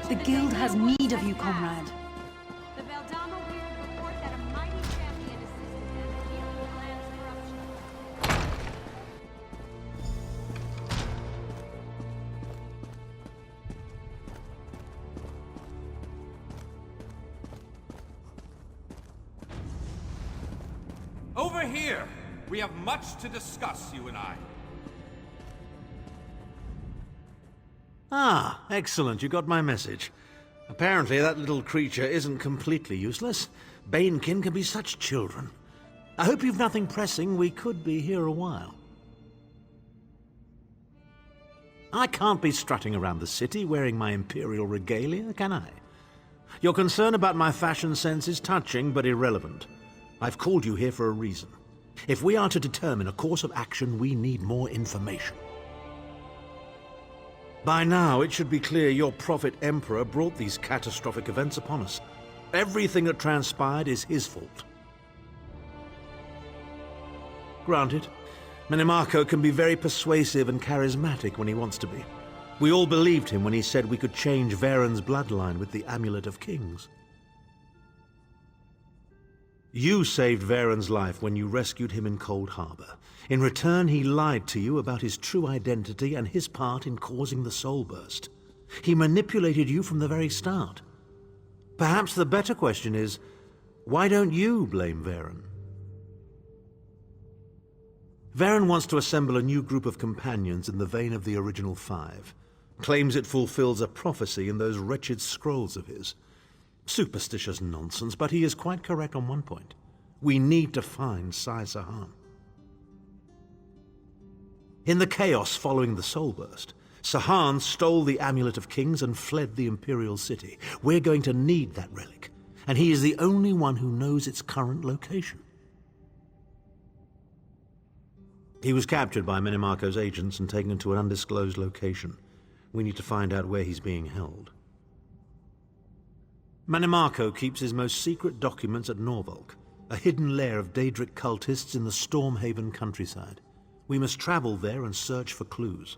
The guild has need of you, comrade. The Valdama Weird report that a mighty champion assisted them in healing the land's corruption. Over here! We have much to discuss, you and I. Ah, excellent. You got my message. Apparently that little creature isn't completely useless. Banekin can be such children. I hope you've nothing pressing. We could be here a while. I can't be strutting around the city wearing my imperial regalia, can I? Your concern about my fashion sense is touching but irrelevant. I've called you here for a reason. If we are to determine a course of action, we need more information. By now, it should be clear your prophet Emperor brought these catastrophic events upon us. Everything that transpired is his fault. Granted, Menimarco can be very persuasive and charismatic when he wants to be. We all believed him when he said we could change Varen's bloodline with the Amulet of Kings. You saved Varen's life when you rescued him in Cold Harbor. In return, he lied to you about his true identity and his part in causing the Soul Burst. He manipulated you from the very start. Perhaps the better question is, why don't you blame Varen? Varen wants to assemble a new group of companions in the vein of the original five. Claims it fulfills a prophecy in those wretched scrolls of his. Superstitious nonsense, but he is quite correct on one point. We need to find Sai Sahan. In the chaos following the Soul Burst, Sahan stole the Amulet of Kings and fled the Imperial City. We're going to need that relic, and he is the only one who knows its current location. He was captured by Menimarco's agents and taken to an undisclosed location. We need to find out where he's being held. Menimarco keeps his most secret documents at Norvalk, a hidden lair of Daedric cultists in the Stormhaven countryside. We must travel there and search for clues.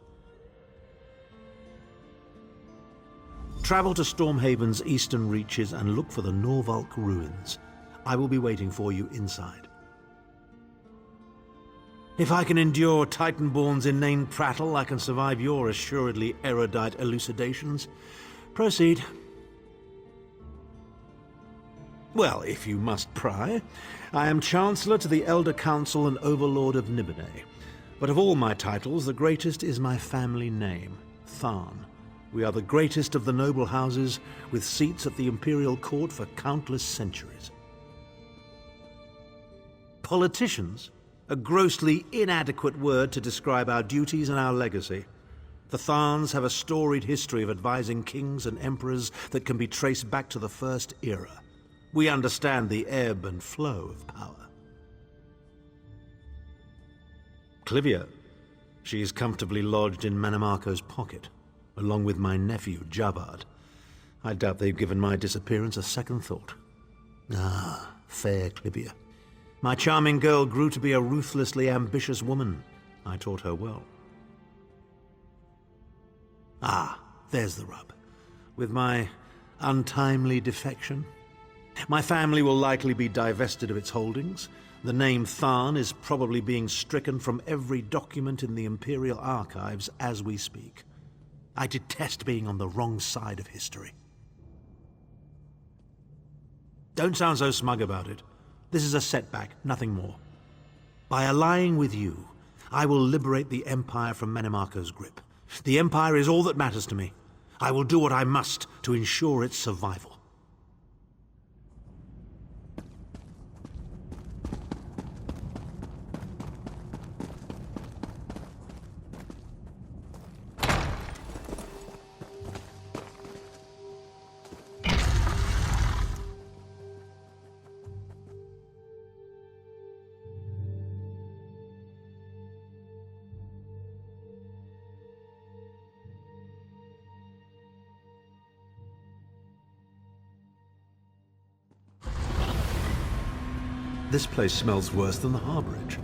Travel to Stormhaven's eastern reaches and look for the Norvalk ruins. I will be waiting for you inside. If I can endure Titanborn's inane prattle, I can survive your assuredly erudite elucidations. Proceed. Well, if you must pry, I am Chancellor to the Elder Council and Overlord of Nibene. But of all my titles, the greatest is my family name, Tharn. We are the greatest of the noble houses, with seats at the Imperial Court for countless centuries. Politicians? A grossly inadequate word to describe our duties and our legacy. The Tharns have a storied history of advising kings and emperors that can be traced back to the First Era. We understand the ebb and flow of power. Clivia. She is comfortably lodged in Menimarco's pocket, along with my nephew, Jabard. I doubt they've given my disappearance a second thought. Ah, fair Clivia. My charming girl grew to be a ruthlessly ambitious woman. I taught her well. Ah, there's the rub. With my untimely defection, my family will likely be divested of its holdings. The name Tharn is probably being stricken from every document in the Imperial Archives as we speak. I detest being on the wrong side of history. Don't sound so smug about it. This is a setback, nothing more. By allying with you, I will liberate the Empire from Menimarco's grip. The Empire is all that matters to me. I will do what I must to ensure its survival. This place smells worse than the Harborage.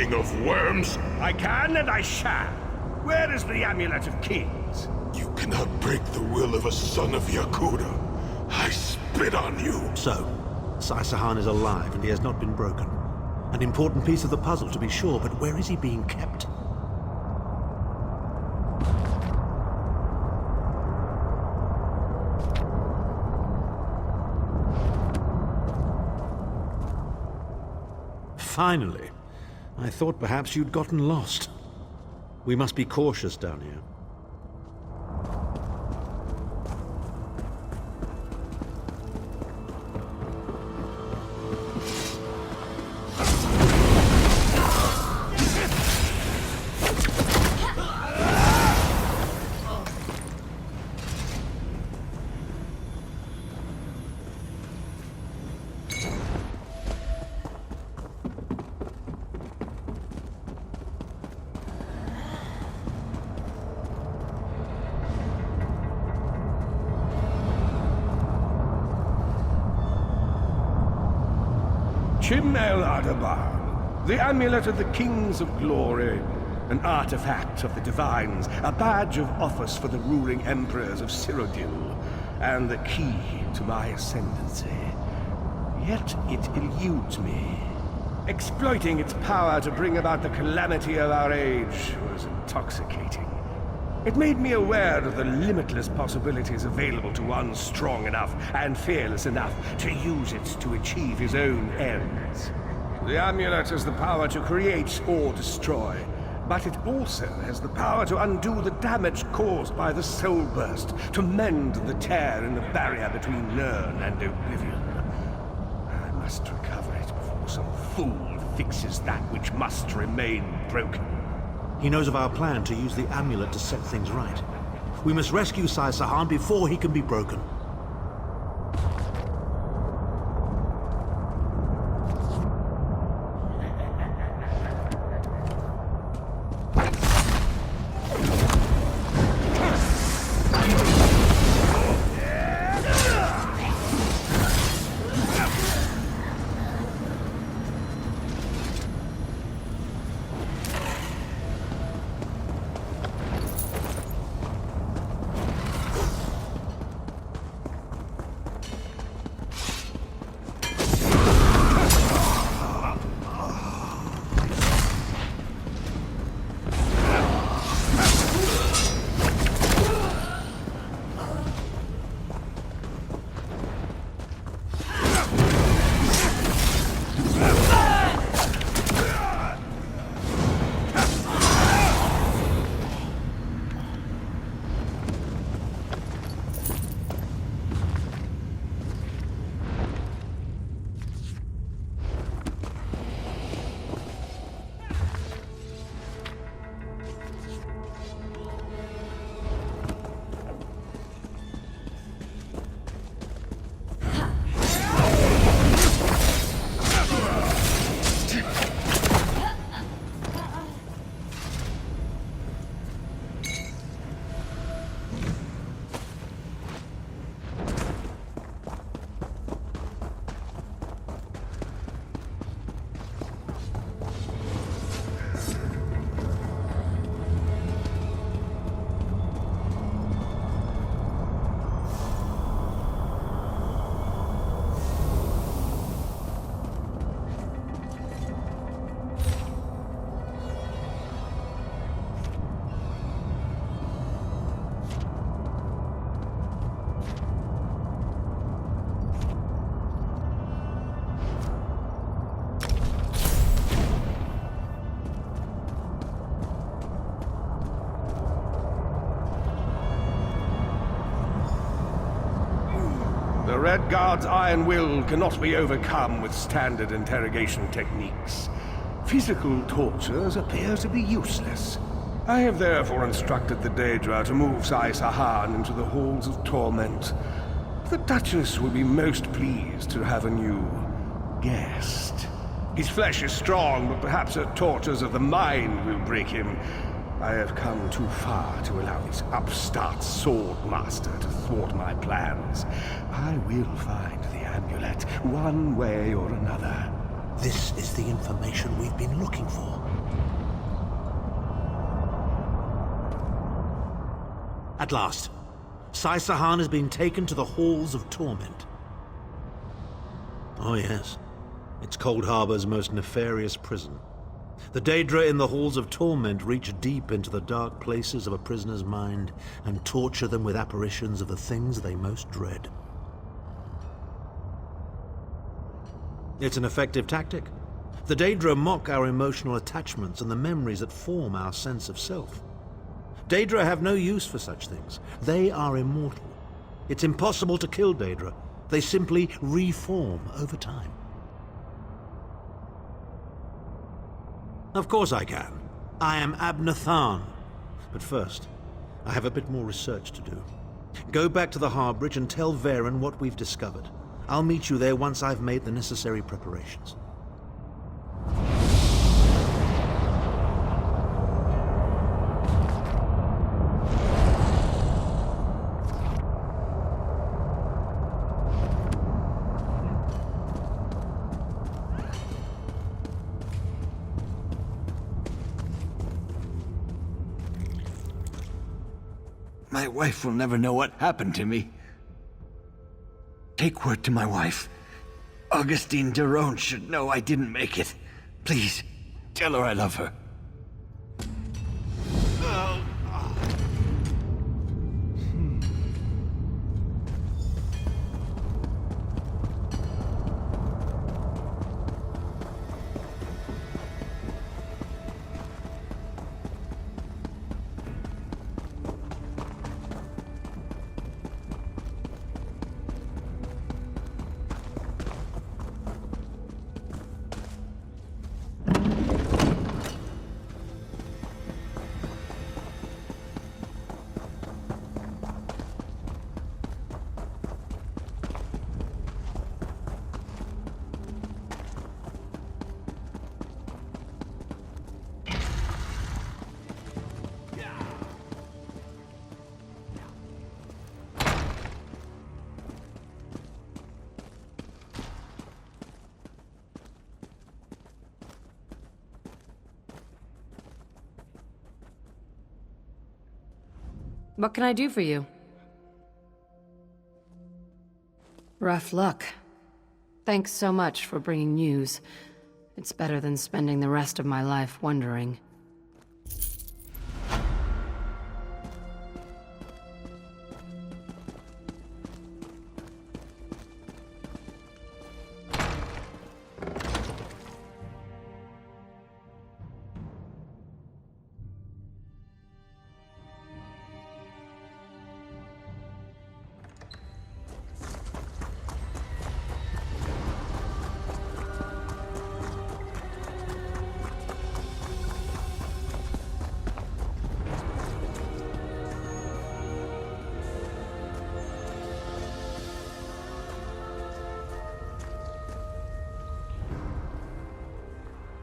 king of worms? I can and I shall. Where is the Amulet of Kings? You cannot break the will of a son of Yakuda. I spit on you. So, Sai-Sahan is alive and he has not been broken. An important piece of the puzzle, to be sure, but where is he being kept? Finally. I thought perhaps you'd gotten lost. We must be cautious down here. Chimel Adabar, the Amulet of the Kings of Glory, an artifact of the Divines, a badge of office for the ruling emperors of Cyrodiil, and the key to my ascendancy. Yet it eludes me. Exploiting its power to bring about the calamity of our age was intoxicating. It made me aware of the limitless possibilities available to one strong enough and fearless enough to use it to achieve his own ends. The amulet has the power to create or destroy, but it also has the power to undo the damage caused by the soul burst, to mend the tear in the barrier between learn and oblivion. I must recover it before some fool fixes that which must remain broken. He knows of our plan to use the amulet to set things right. We must rescue Sai-Sahan before he can be broken. The Red Guard's iron will cannot be overcome with standard interrogation techniques. Physical tortures appear to be useless. I have therefore instructed the Daedra to move Sai-Sahan into the halls of torment. The Duchess will be most pleased to have a new guest. His flesh is strong, but perhaps her tortures of the mind will break him. I have come too far to allow this upstart sword master to thwart my plans. I will find the amulet, one way or another. This is the information we've been looking for. At last, Saisahan has been taken to the Halls of Torment. Oh yes, it's Cold Harbor's most nefarious prison. The Daedra in the Halls of Torment reach deep into the dark places of a prisoner's mind and torture them with apparitions of the things they most dread. It's an effective tactic. The Daedra mock our emotional attachments and the memories that form our sense of self. Daedra have no use for such things. They are immortal. It's impossible to kill Daedra. They simply reform over time. Of course I can. I am Abner Tharn. But first, I have a bit more research to do. Go back to the Harborage and tell Varen what we've discovered. I'll meet you there once I've made the necessary preparations. My wife will never know what happened to me. Take word to my wife. Augustine Deron should know I didn't make it. Please, tell her I love her. What can I do for you? Rough luck. Thanks so much for bringing news. It's better than spending the rest of my life wondering.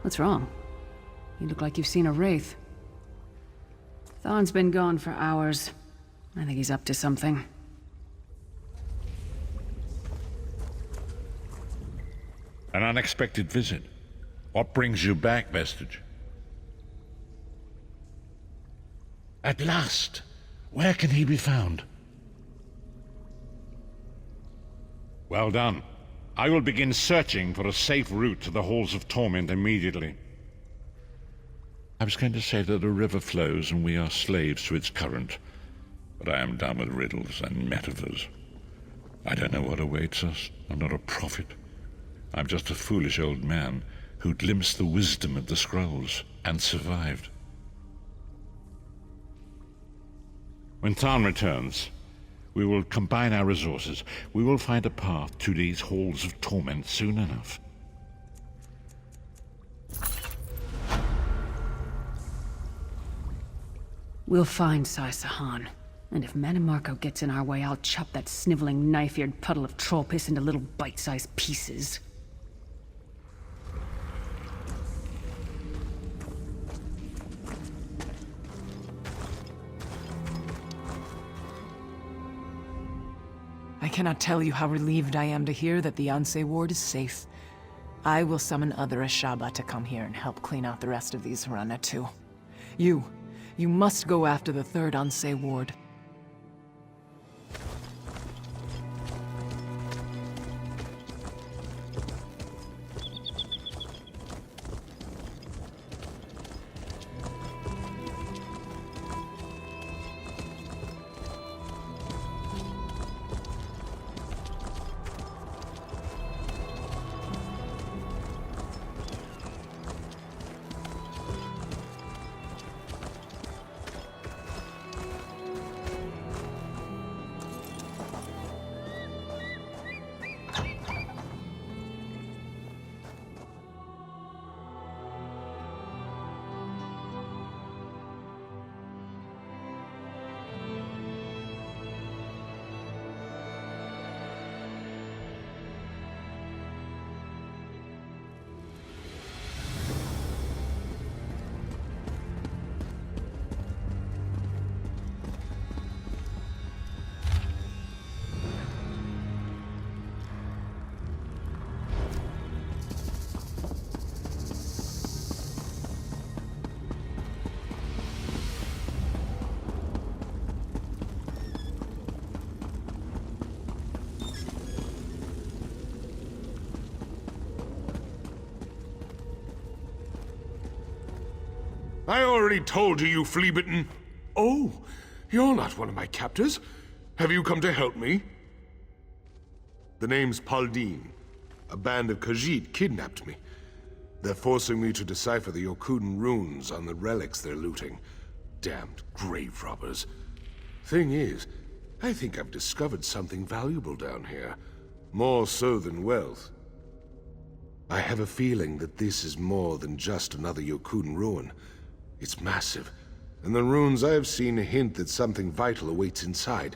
What's wrong? You look like you've seen a wraith. Tharn's been gone for hours. I think he's up to something. An unexpected visit. What brings you back, Vestige? At last! Where can he be found? Well done. I will begin searching for a safe route to the Halls of Torment immediately. I was going to say that a river flows and we are slaves to its current, but I am done with riddles and metaphors. I don't know what awaits us. I'm not a prophet. I'm just a foolish old man who glimpsed the wisdom of the scrolls and survived. When Tharn returns, we will combine our resources. We will find a path to these Halls of Torment soon enough. We'll find Saisahan. And if Manimarco gets in our way, I'll chop that sniveling, knife-eared puddle of troll piss into little bite-sized pieces. I cannot tell you how relieved I am to hear that the Ansei ward is safe. I will summon other Ashaba to come here and help clean out the rest of these Harana too. You must go after the third Ansei ward. I already told you, you flea-bitten. Oh, you're not one of my captors. Have you come to help me? The name's Paldine. A band of Khajiit kidnapped me. They're forcing me to decipher the Yokuden runes on the relics they're looting. Damned grave robbers. Thing is, I think I've discovered something valuable down here. More so than wealth. I have a feeling that this is more than just another Yokuden ruin. It's massive, and the runes I've seen hint that something vital awaits inside.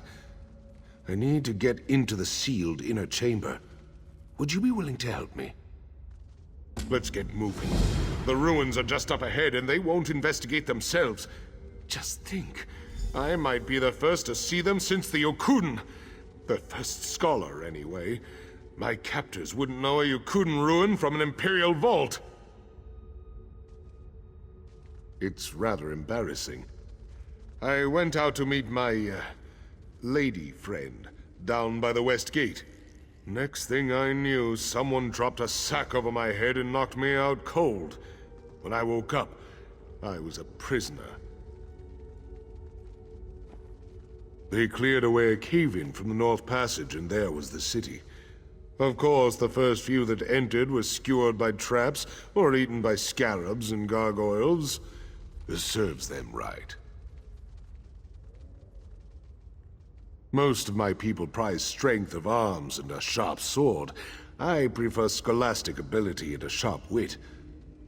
I need to get into the sealed inner chamber. Would you be willing to help me? Let's get moving. The ruins are just up ahead, and they won't investigate themselves. Just think, I might be the first to see them since the Yokuden. The first scholar, anyway. My captors wouldn't know a Yokuden ruin from an Imperial vault. It's rather embarrassing. I went out to meet my, lady friend, down by the West Gate. Next thing I knew, someone dropped a sack over my head and knocked me out cold. When I woke up, I was a prisoner. They cleared away a cave-in from the North Passage, and there was the city. Of course, the first few that entered were skewered by traps or eaten by scarabs and gargoyles. This serves them right. Most of my people prize strength of arms and a sharp sword. I prefer scholastic ability and a sharp wit.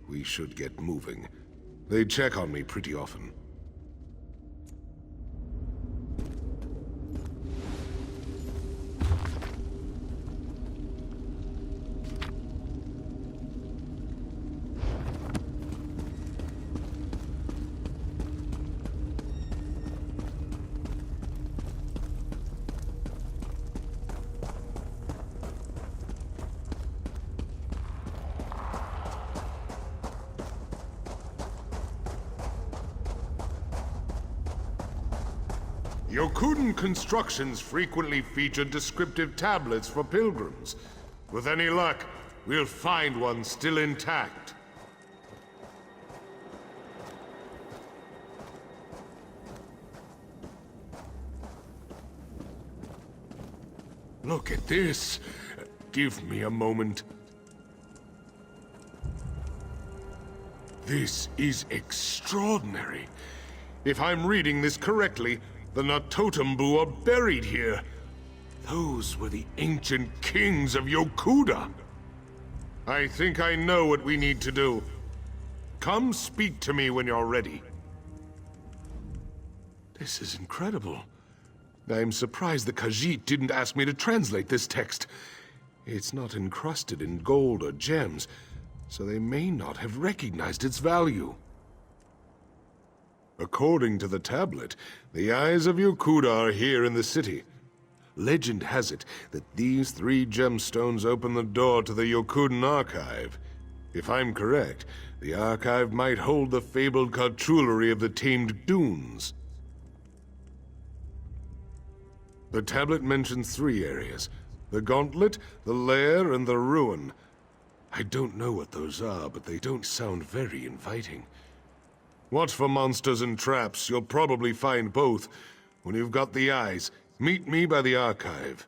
We should get moving. They check on me pretty often. Yokuden constructions frequently feature descriptive tablets for pilgrims. With any luck, we'll find one still intact. Look at this. Give me a moment. This is extraordinary. If I'm reading this correctly, the Natotembu are buried here. Those were the ancient kings of Yokuda. I think I know what we need to do. Come speak to me when you're ready. This is incredible. I'm surprised the Khajiit didn't ask me to translate this text. It's not encrusted in gold or gems, so they may not have recognized its value. According to the tablet, the Eyes of Yokuda are here in the city. Legend has it that these 3 gemstones open the door to the Yokuden archive. If I'm correct, the archive might hold the fabled cartulary of the tamed dunes. The tablet mentions 3 areas: the Gauntlet, the Lair, and the Ruin. I don't know what those are, but they don't sound very inviting. Watch for monsters and traps. You'll probably find both. When you've got the eyes, meet me by the archive.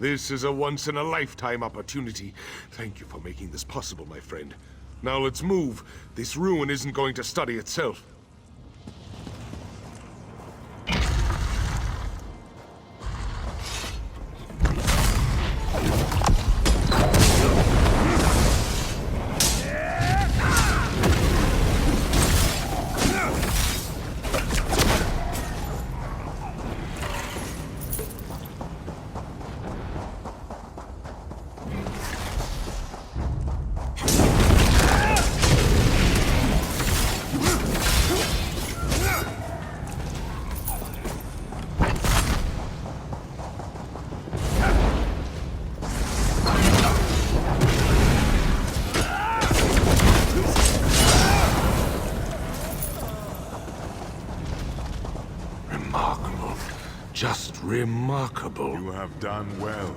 This is a once-in-a-lifetime opportunity. Thank you for making this possible, my friend. Now let's move. This ruin isn't going to study itself. Just remarkable. You have done well,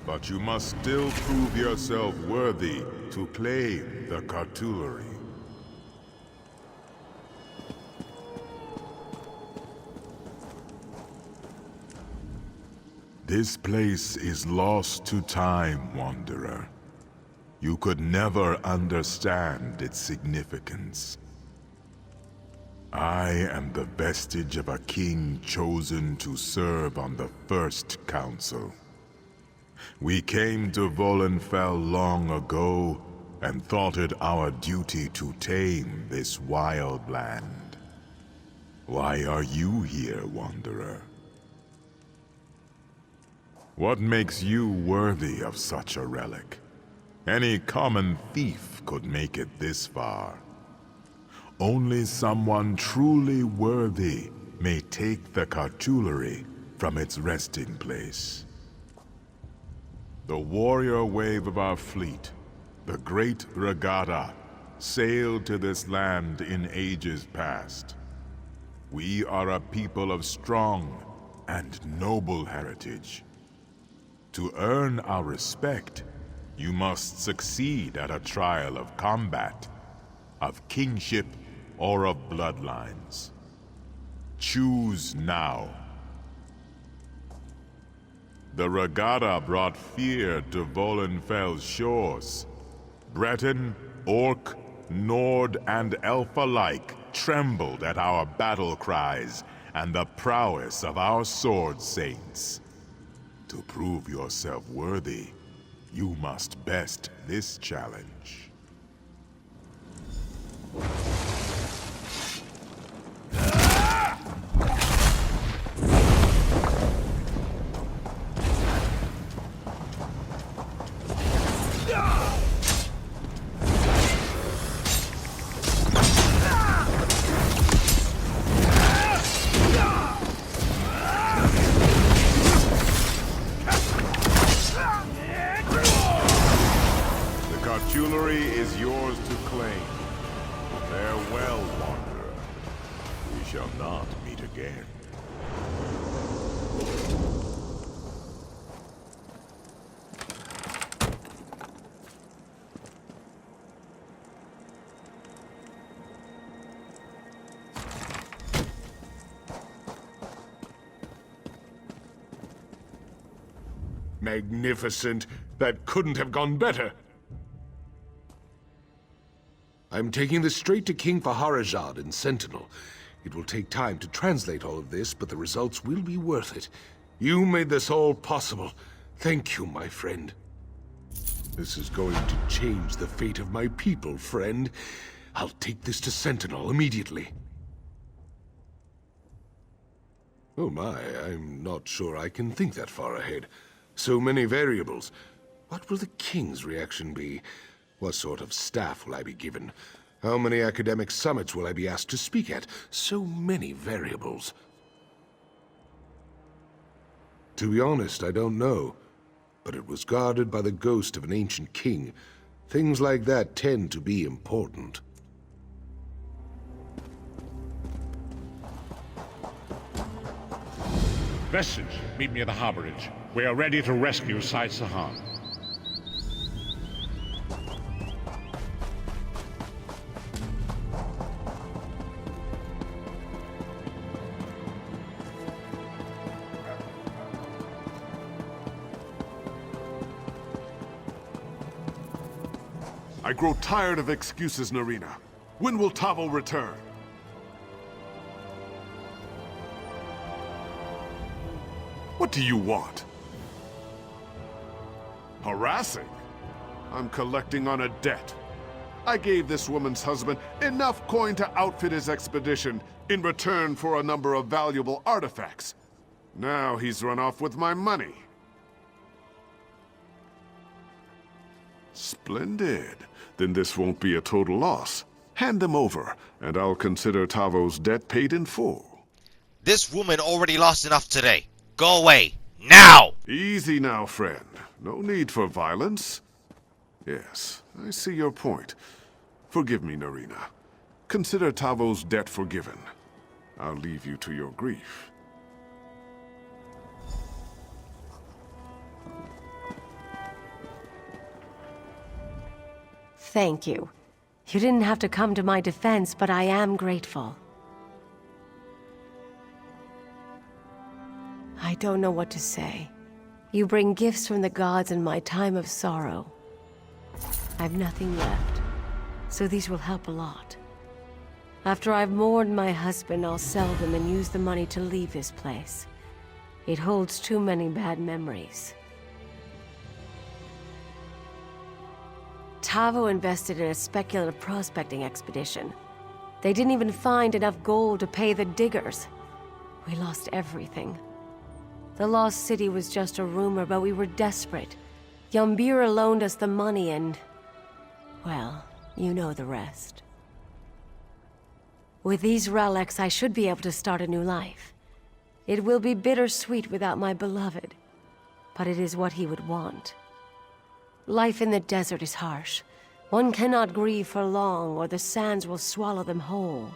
but you must still prove yourself worthy to claim the cartulary. This place is lost to time, Wanderer. You could never understand its significance. I am the vestige of a king chosen to serve on the First Council. We came to Volenfell long ago and thought it our duty to tame this wild land. Why are you here, Wanderer? What makes you worthy of such a relic? Any common thief could make it this far. Only someone truly worthy may take the cartulary from its resting place. The warrior wave of our fleet, the great regatta, sailed to this land in ages past. We are a people of strong and noble heritage. To earn our respect, you must succeed at a trial of combat, of kingship, or of bloodlines. Choose now. The regatta brought fear to Volenfell's shores. Breton, Orc, Nord, and Elf alike trembled at our battle cries and the prowess of our sword saints. To prove yourself worthy, you must best this challenge. Cartulary is yours to claim. Farewell, Wanderer. We shall not meet again. Magnificent. That couldn't have gone better. I'm taking this straight to King Harborage in Sentinel. It will take time to translate all of this, but the results will be worth it. You made this all possible. Thank you, my friend. This is going to change the fate of my people, friend. I'll take this to Sentinel immediately. Oh my, I'm not sure I can think that far ahead. So many variables. What will the King's reaction be? What sort of staff will I be given? How many academic summits will I be asked to speak at? So many variables. To be honest, I don't know. But it was guarded by the ghost of an ancient king. Things like that tend to be important. Vestige, meet me at the Harborage. We are ready to rescue Sai Sahan. I grow tired of excuses, Narina. When will Tavo return? What do you want? Harassing? I'm collecting on a debt. I gave this woman's husband enough coin to outfit his expedition in return for a number of valuable artifacts. Now he's run off with my money. Splendid. Then this won't be a total loss. Hand them over, and I'll consider Tavo's debt paid in full. This woman already lost enough today. Go away. Now! Easy now, friend. No need for violence. Yes, I see your point. Forgive me, Narina. Consider Tavo's debt forgiven. I'll leave you to your grief. Thank you. You didn't have to come to my defense, but I am grateful. I don't know what to say. You bring gifts from the gods in my time of sorrow. I've nothing left, so these will help a lot. After I've mourned my husband, I'll sell them and use the money to leave this place. It holds too many bad memories. Tavo invested in a speculative prospecting expedition. They didn't even find enough gold to pay the diggers. We lost everything. The lost city was just a rumor, but we were desperate. Yambira loaned us the money and... well, you know the rest. With these relics, I should be able to start a new life. It will be bittersweet without my beloved, but it is what he would want. Life in the desert is harsh. One cannot grieve for long, or the sands will swallow them whole.